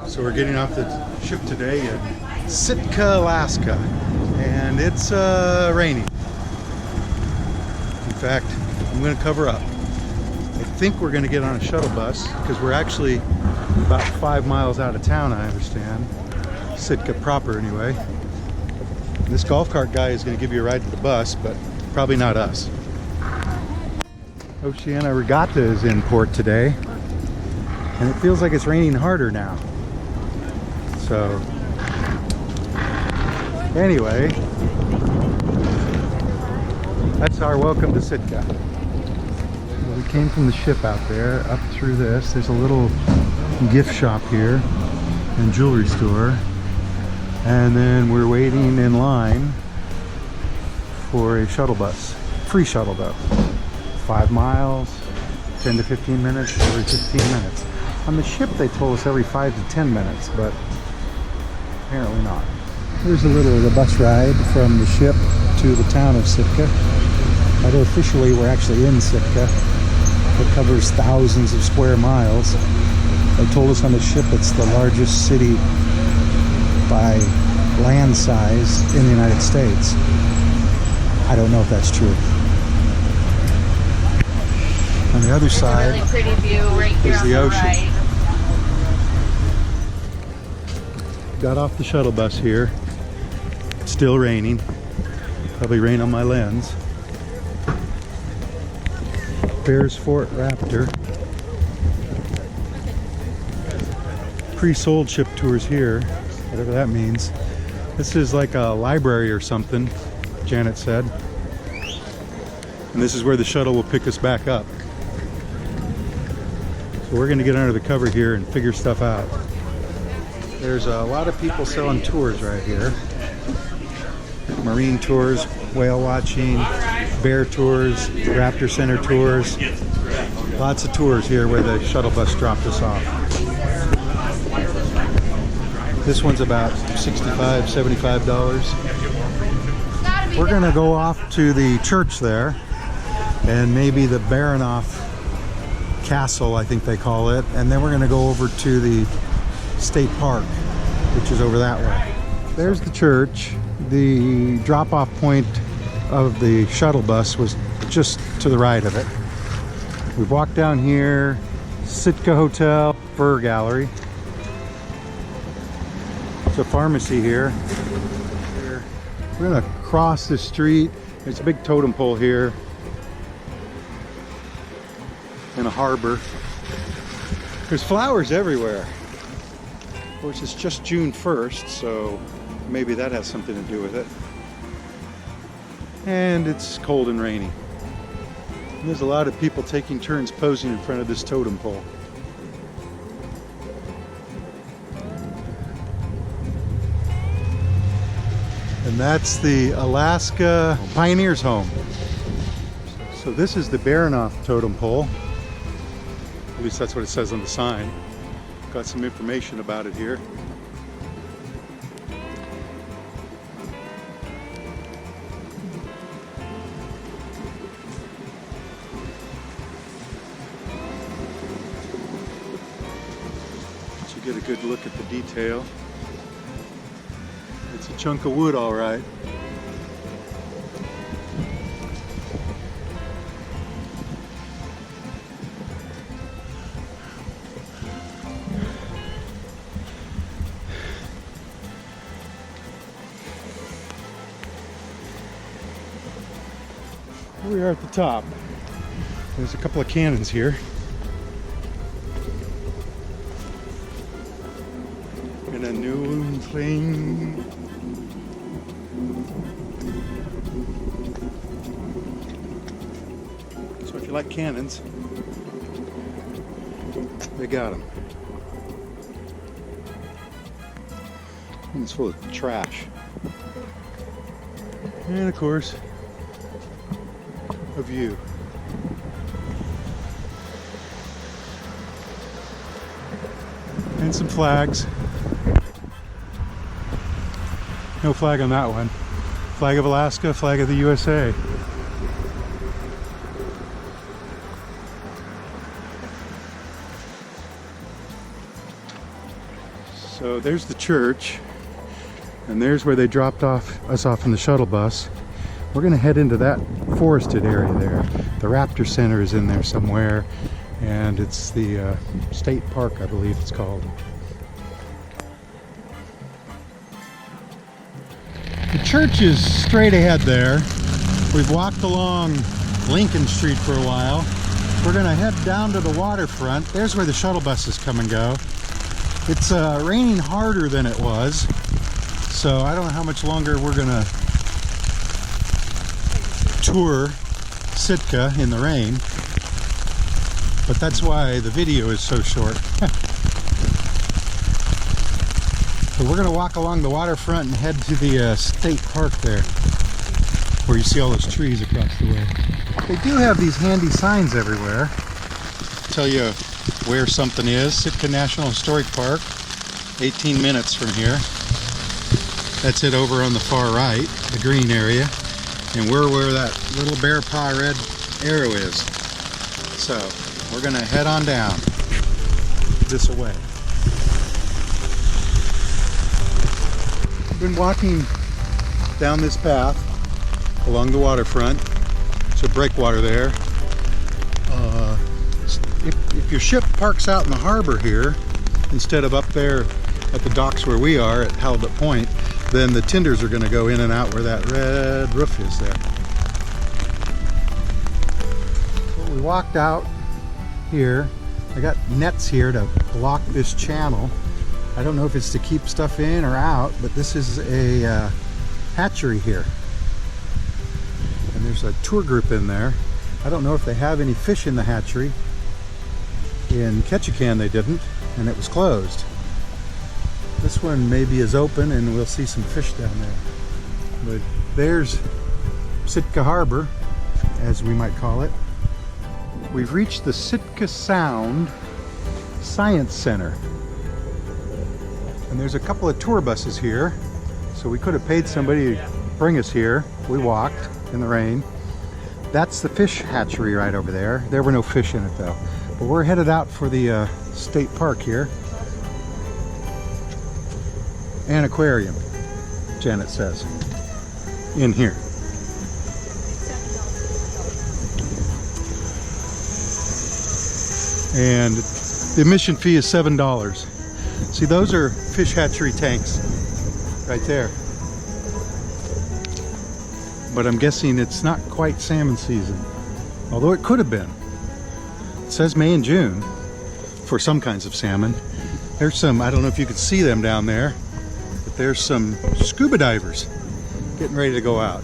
So we're getting off the ship today in Sitka, Alaska, and it's raining. In fact, I'm going to cover up. I think we're going to get on a shuttle bus because we're actually about 5 miles out of town, I understand. Sitka proper, anyway. And this golf cart guy is going to give you a ride to the bus, but probably not us. Oceana Regatta is in port today, and it feels like it's raining harder now. So, anyway, that's our welcome to Sitka. We came from the ship out there, up through this. There's a little gift shop here and jewelry store. And then we're waiting in line for a shuttle bus. Free shuttle though. 5 miles, 10 to 15 minutes, every 15 minutes. On the ship they told us every 5 to 10 minutes, but apparently not. Here's a little of the bus ride from the ship to the town of Sitka. Although officially we're actually in Sitka. It covers thousands of square miles. They told us on the ship it's the largest city by land size in the United States. I don't know if that's true. On the other side, really pretty view right here is the ocean. Right. Got off the shuttle bus here. It's still raining. Probably rain on my lens. Bears Fort Raptor. Pre-sold ship tours here, whatever that means. This is like a library or something, Janet said. And this is where the shuttle will pick us back up. So we're going to get under the cover here and figure stuff out. There's a lot of people selling tours right here. Marine tours, whale watching, bear tours, Raptor Center tours. Lots of tours here where the shuttle bus dropped us off. This one's about $65, $75. We're going to go off to the church there and maybe the Baranof Castle, I think they call it, and then we're going to go over to the state park, which is over that way. There's the church. The drop-off point of the shuttle bus was just to the right of it. We've walked down here, Sitka Hotel, Fur Gallery. There's a pharmacy here. We're gonna cross the street. There's a big totem pole here in a harbor. There's flowers everywhere. Of course, it's just June 1st, so maybe that has something to do with it. And it's cold and rainy. And there's a lot of people taking turns posing in front of this totem pole. And that's the Alaska Pioneers Home. So this is the Baranof totem pole. At least that's what it says on the sign. Got some information about it here. So you get a good look at the detail. It's a chunk of wood, all right. Here we are at the top. There's a couple of cannons here. And a new thing. So if you like cannons, they got them. And it's full of trash. And of course, a view. And some flags. No flag on that one. Flag of Alaska, flag of the USA. So there's the church, and there's where they dropped us off in the shuttle bus. We're gonna head into that forested area there. The Raptor Center is in there somewhere, and it's the state park, I believe it's called. The church is straight ahead there. We've walked along Lincoln Street for a while. We're gonna head down to the waterfront. There's where the shuttle buses come and go. It's raining harder than it was, so I don't know how much longer we're gonna tour Sitka in the rain, but that's why the video is so short. So we're going to walk along the waterfront and head to the state park there, where you see all those trees across the way. They do have these handy signs everywhere, tell you where something is. Sitka National Historic Park, 18 minutes from here. That's it over on the far right, the green area. And we're where that little bear paw red arrow is. So we're going to head on down this way. We've been walking down this path along the waterfront. So breakwater there. If your ship parks out in the harbor here instead of up there at the docks where we are at Halibut Point, then the tenders are going to go in and out where that red roof is there. So we walked out here. I got nets here to block this channel. I don't know if it's to keep stuff in or out, but this is a hatchery here. And there's a tour group in there. I don't know if they have any fish in the hatchery. In Ketchikan they didn't, and it was closed. This one maybe is open and we'll see some fish down there. But there's Sitka Harbor, as we might call it. We've reached the Sitka Sound Science Center. And there's a couple of tour buses here, so we could have paid somebody to bring us here. We walked in the rain. That's the fish hatchery right over there. There were no fish in it though. But we're headed out for the state park here. An aquarium, Janet says, in here. And the admission fee is $7. See, those are fish hatchery tanks right there. But I'm guessing it's not quite salmon season, although it could have been. It says May and June for some kinds of salmon. There's some, I don't know if you can see them down there, but there's some scuba divers getting ready to go out.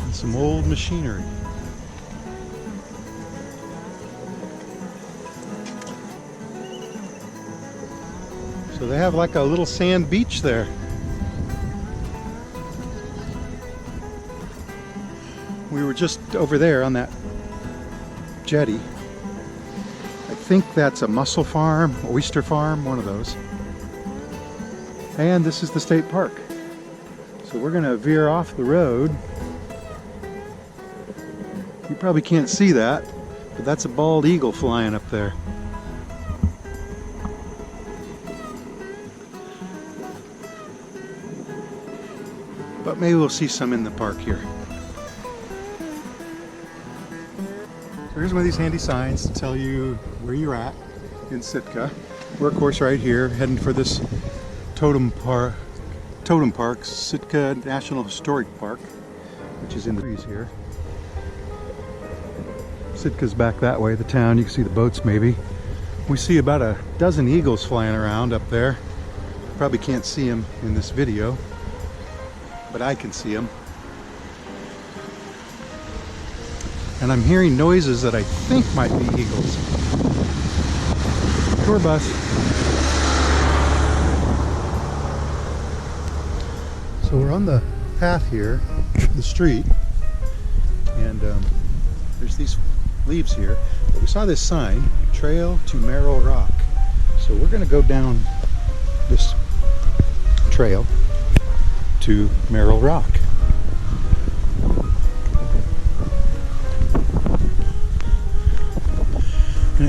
And some old machinery. So they have like a little sand beach there. We were just over there on that jetty. I think that's a mussel farm, oyster farm, one of those. And this is the state park. So we're gonna veer off the road. You probably can't see that, but that's a bald eagle flying up there. But maybe we'll see some in the park here. So here's one of these handy signs to tell you where you're at in Sitka. We're of course right here heading for this Totem Park, Sitka National Historic Park, which is in the trees here. Sitka's back that way, the town. You can see the boats maybe. We see about a dozen eagles flying around up there. Probably can't see them in this video, but I can see them. And I'm hearing noises that I think might be eagles. Tour bus. So we're on the path here, the street, and there's these leaves here. But we saw this sign, Trail to Merrill Rock. So we're gonna go down this trail to Merrill Rock.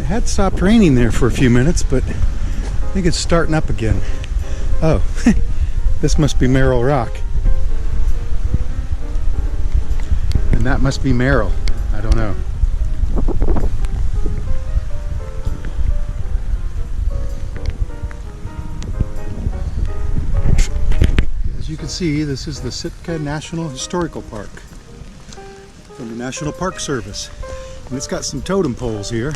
had stopped raining there for a few minutes, but I think it's starting up again. Oh, this must be Merrill Rock. And that must be Merrill. I don't know. As you can see, this is the Sitka National Historical Park from the National Park Service. And it's got some totem poles here.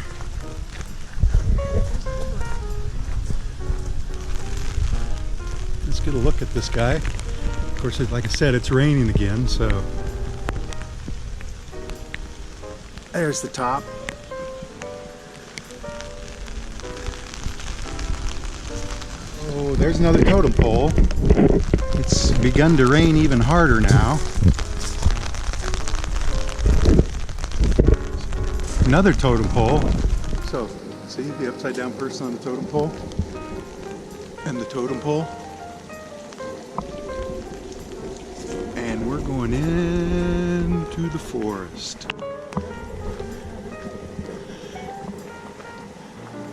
Let's get a look at this guy. Of course, like I said, it's raining again, so there's the top. Oh, there's another totem pole. It's begun to rain even harder now. Another totem pole. So, see the upside down person on the totem pole? And the totem pole. And we're going into the forest.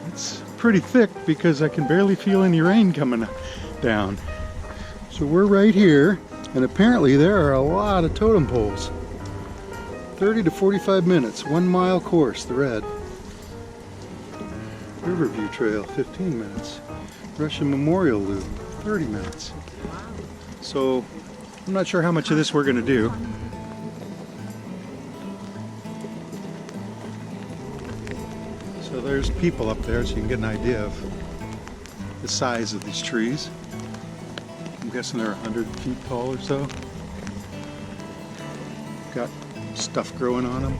It's pretty thick because I can barely feel any rain coming down. So we're right here, and apparently there are a lot of totem poles. 30 to 45 minutes, 1 mile course, the red. Riverview Trail, 15 minutes. Russian Memorial Loop, 30 minutes. So I'm not sure how much of this we're going to do. So there's people up there, so you can get an idea of the size of these trees. I'm guessing they're 100 feet tall or so. Got stuff growing on them.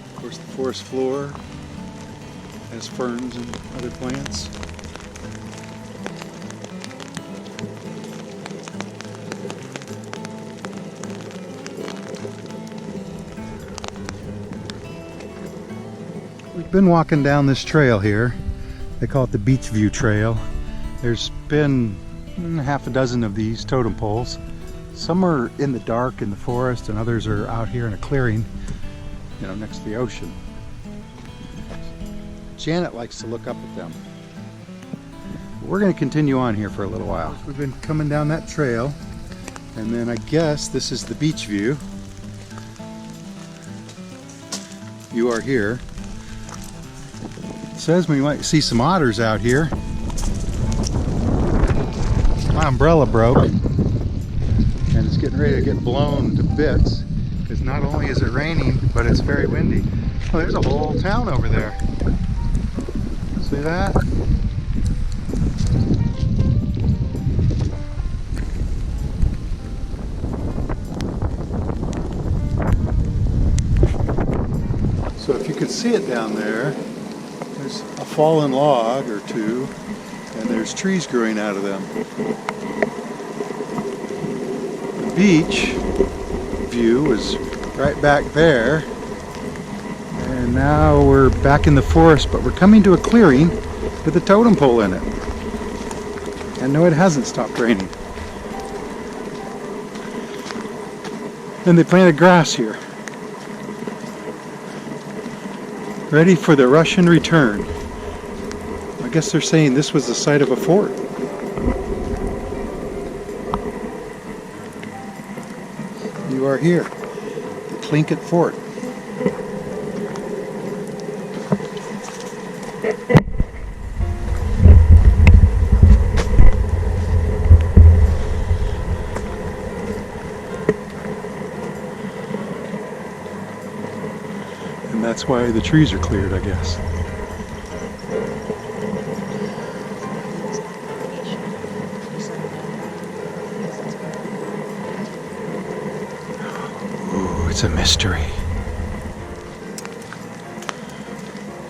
Of course, the forest floor has ferns and other plants. We've been walking down this trail here. They call it the Beach View Trail. There's been half a dozen of these totem poles. Some are in the dark in the forest, and others are out here in a clearing, you know, next to the ocean. Janet likes to look up at them. We're going to continue on here for a little while. We've been coming down that trail, and then I guess this is the beach view. You are here. It says we might see some otters out here. My umbrella broke, and it's getting ready to get blown to bits, because not only is it raining, but it's very windy. Oh, there's a whole town over there. See that? So if you could see it down there, there's a fallen log or two, and there's trees growing out of them. The beach view is right back there, and now we're back in the forest, but we're coming to a clearing with a totem pole in it. And no, it hasn't stopped raining. And they planted grass here, ready for the Russian return. I guess they're saying this was the site of a fort. You are here, the Tlingit Fort. And that's why the trees are cleared, I guess. It's a mystery.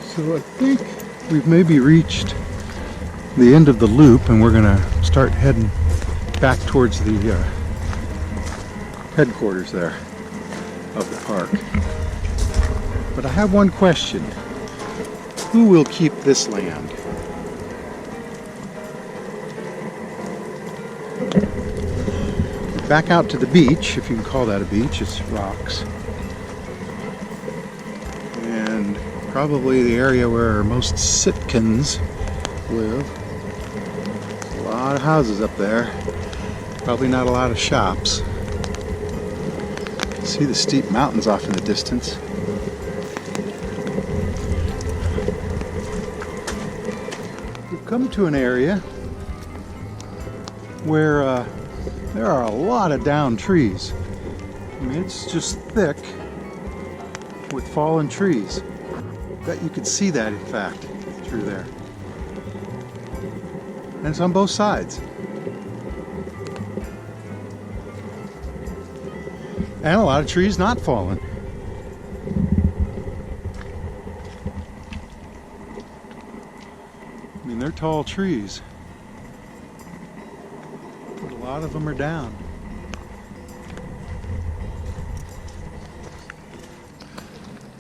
So I think we've maybe reached the end of the loop, and we're gonna start heading back towards the headquarters there of the park. But I have one question. Who will keep this land? Back out to the beach, if you can call that a beach, it's rocks. Probably the area where most Sitkans live. A lot of houses up there. Probably not a lot of shops. See the steep mountains off in the distance. We've come to an area where there are a lot of downed trees. I mean, it's just thick with fallen trees. Bet you could see that, in fact, through there. And it's on both sides. And a lot of trees not fallen. I mean, they're tall trees. But a lot of them are down.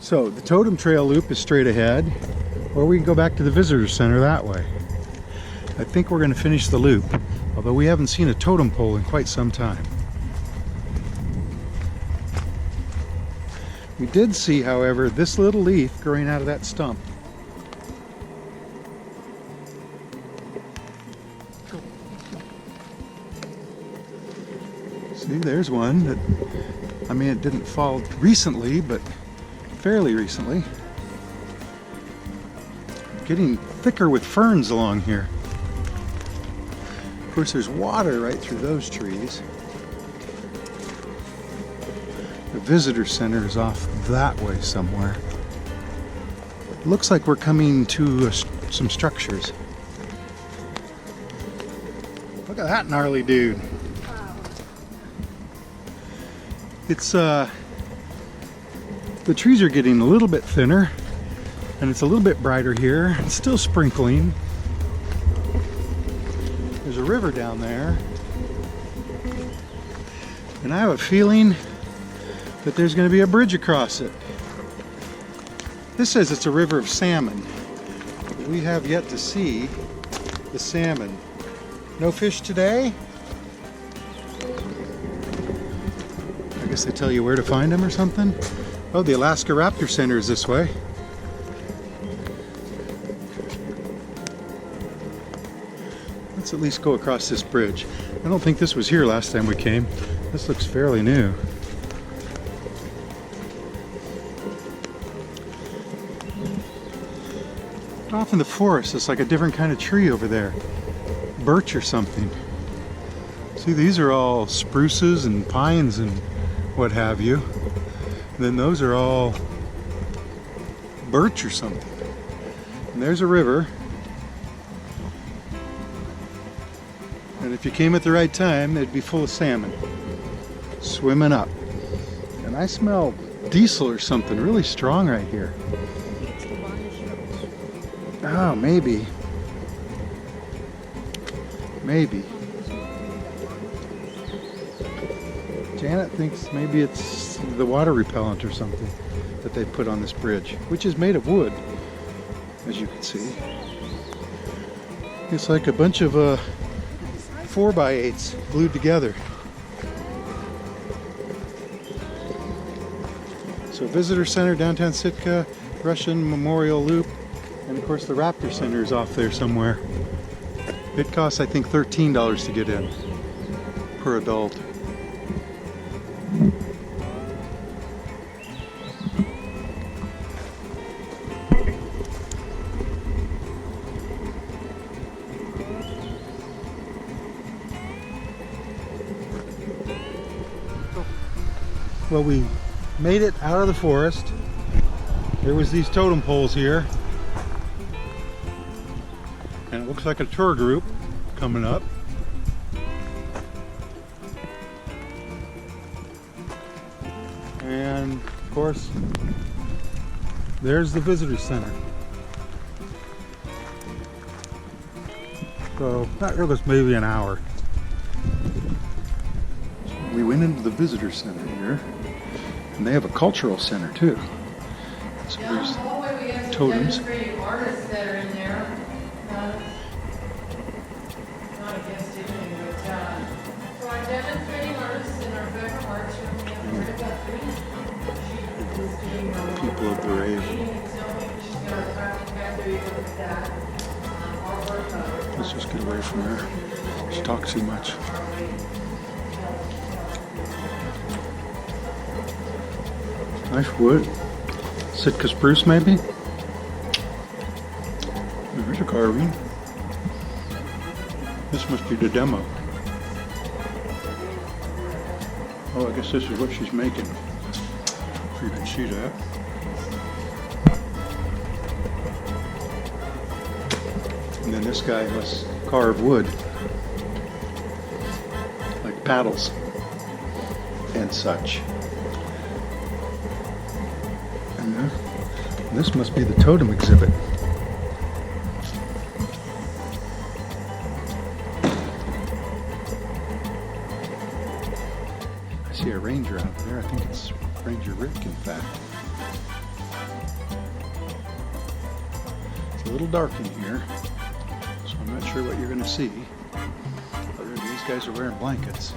So the Totem Trail loop is straight ahead, or we can go back to the visitor center that way. I think we're going to finish the loop, although we haven't seen a totem pole in quite some time. We did see, however, this little leaf growing out of that stump. See, there's one that, I mean, it didn't fall recently, but fairly recently. Getting thicker with ferns along here. Of course, there's water right through those trees. The visitor center is off that way somewhere. It looks like we're coming to some structures. Look at that gnarly dude. It's the trees are getting a little bit thinner, and it's a little bit brighter here. It's still sprinkling. There's a river down there, and I have a feeling that there's going to be a bridge across it. This says it's a river of salmon. We have yet to see the salmon. No fish today? I guess they tell you where to find them or something. Oh, the Alaska Raptor Center is this way. Let's at least go across this bridge. I don't think this was here last time we came. This looks fairly new. Off in the forest, it's like a different kind of tree over there. Birch or something. See, these are all spruces and pines and what have you. And then those are all birch or something. And there's a river. And if you came at the right time, they'd be full of salmon swimming up. And I smell diesel or something really strong right here. Oh, maybe. Maybe. Janet thinks maybe it's the water repellent or something that they put on this bridge, which is made of wood, as you can see. It's like a bunch of 4x8s glued together. So visitor center, downtown Sitka, Russian Memorial Loop, and of course the Raptor Center is off there somewhere. It costs, I think, $13 to get in per adult. Well, we made it out of the forest. There was these totem poles here. And it looks like a tour group coming up. And of course, there's the visitor center. So that took us maybe an hour. We went into the visitor center here, and they have a cultural center too. So there's totems. Artists that are in there. Not against anything, but so our demonstrating artists in our federal arts room, we have about 3 People of the rave. look at that. Or work mode. Let's just get away from her. She talks too much. Nice wood. Sitka spruce, maybe? There's a carving. This must be the demo. Oh, I guess this is what she's making. If you can see that. And then this guy has carved wood, like paddles and such. And this must be the totem exhibit. I see a ranger out there. I think it's Ranger Rick, in fact. It's a little dark in here, so I'm not sure what you're going to see. Other than these guys are wearing blankets.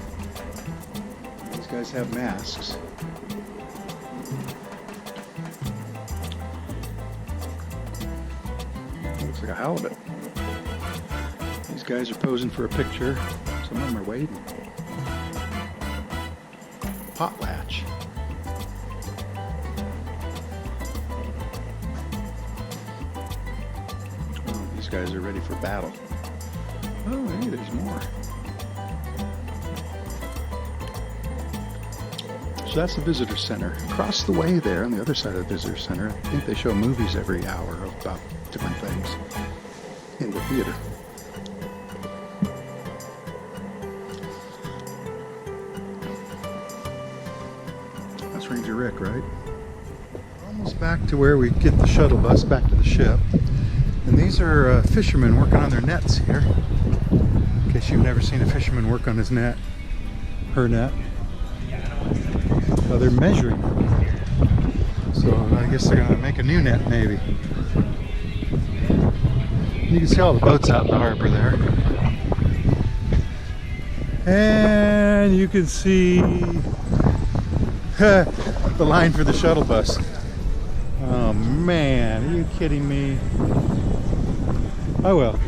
These guys have masks. Looks like a halibut. These guys are posing for a picture. Some of them are waiting. Potlatch. Oh, these guys are ready for battle. Oh, hey, there's more. So that's the visitor center. Across the way there, on the other side of the visitor center, I think they show movies every hour about different things in the theater. That's Ranger Rick, right? Almost back to where we get the shuttle bus back to the ship. And these are fishermen working on their nets here. In case you've never seen a fisherman work on his net, her net. Well, they're measuring it. So I guess they're gonna make a new net, maybe. You can see all the boats out in the harbor there. And you can see the line for the shuttle bus. Oh man, are you kidding me? Oh well,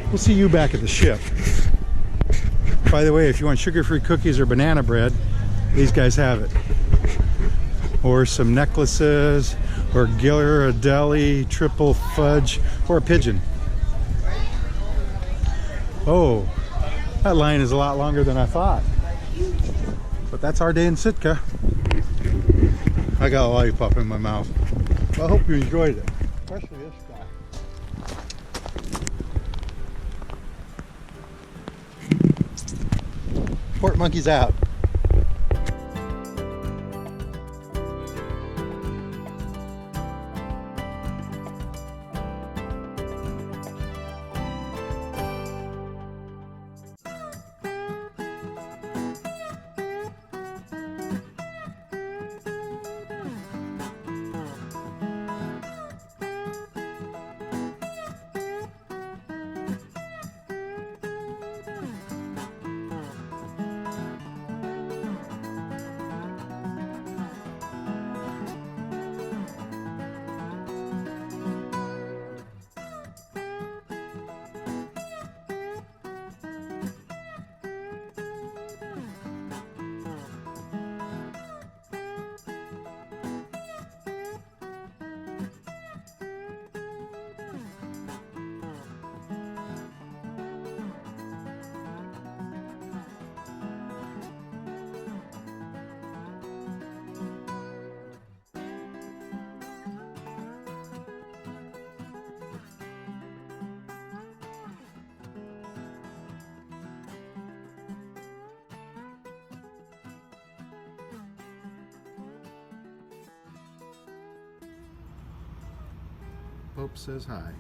we'll see you back at the ship. By the way, if you want sugar-free cookies or banana bread, these guys have it. Or some necklaces, or Ghirardelli, triple fudge, or a pigeon. Oh, that line is a lot longer than I thought. But that's our day in Sitka. I got a lollipop in my mouth. Well, I hope you enjoyed it, especially this guy. Port monkeys out. Pope says hi.